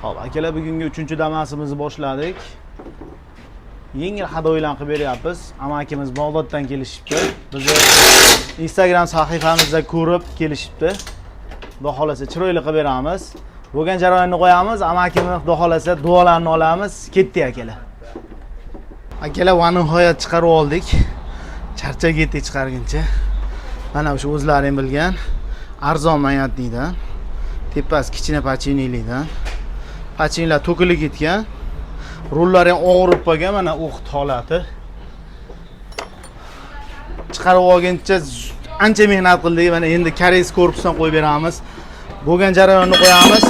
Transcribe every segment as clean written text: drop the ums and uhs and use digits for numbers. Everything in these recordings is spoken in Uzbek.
Xo'p, akalar bugungi 3-damasimizni boshladik. Yengil hadoylan qilib beryapmiz. Amakimiz Bag'doddan kelishibdi. Bizni Instagram sahifamizda ko'rib kelishibdi. Xudo xolasa chiroyli qilib beramiz. Bo'lgan jarayonni qo'yamiz. Amakimiz xudo xolasa duolarni olamiz. Ketdi akalar. Akalar va nihoyat chiqarib oldik. Charchab ketdik chiqarguncha. Mana shu o'zlaring bilgan arzon mayatlikdan. Tepasi kichkina pachiniylikdan. Pachinlar to'kilib ketgan. Rullari ham og'rib qolgan, mana o'qit holati. Chiqarib olguncha ancha mehnat qildik. Mana endi koreys korpusdan qo'yib beramiz. Bo'lgan jarayonni qo'yamiz.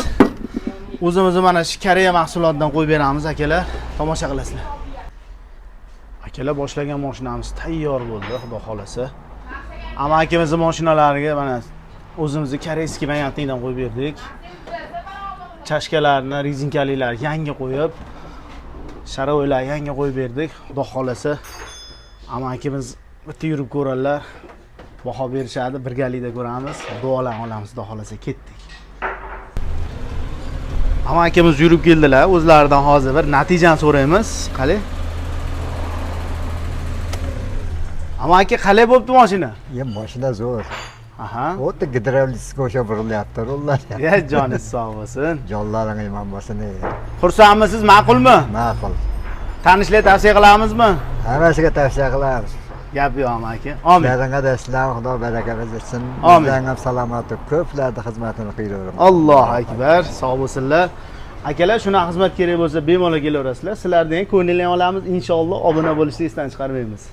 O'zimizni mana shu Koreya mahsulotidan qo'yib beramiz akalar. Tomosha qilasizlar. Akalar boshlagan mashinamiz tayyor bo'ldi, xudo xolasa. Amakimizning mashinalariga mana o'zimizning koreyskiy variantdan qo'yib berdik. Chashkalarni, rezinkalilar yangi qo'yib, sharoylar yangi qo'yib berdik. Xudo xolasa amakimiz bitta yurib ko'rarlar. Baho berishadi, birgalikda ko'ramiz. Duolar olamiz, xudo xolasa ketdik. Amakimiz yurib keldilar. O'zlaridan hozir bir natijani so'raymiz. Qani? Amaki qalay bo'pti mashina? Mashina zo'r. Aha. O'ta gidravlitga o'sha burilyapti rullar. Ya joningiz sog' bo'lsin. Jonlaring iymon bo'lsin. Xursandmisiz, ma'qulmi? Ma'qul. Tanishlar tavsiya qilamizmi? Hammasiga tavsiya qilamiz. Gap yo'q amaki. Amin. Sizlarga da islam, Xudo baraka bersin. Amin. Sizlarga ham salomat, ko'plarda xizmatini qilaveraman. Allohu akbar, sog' bo'lsinlar. Akalar, shuna xizmat kerak bo'lsa bemalol kelaverasizlar. Sizlardan ko'ngilni olamiz, inshaalloh obuna bo'lishni esdan chiqarmaymiz.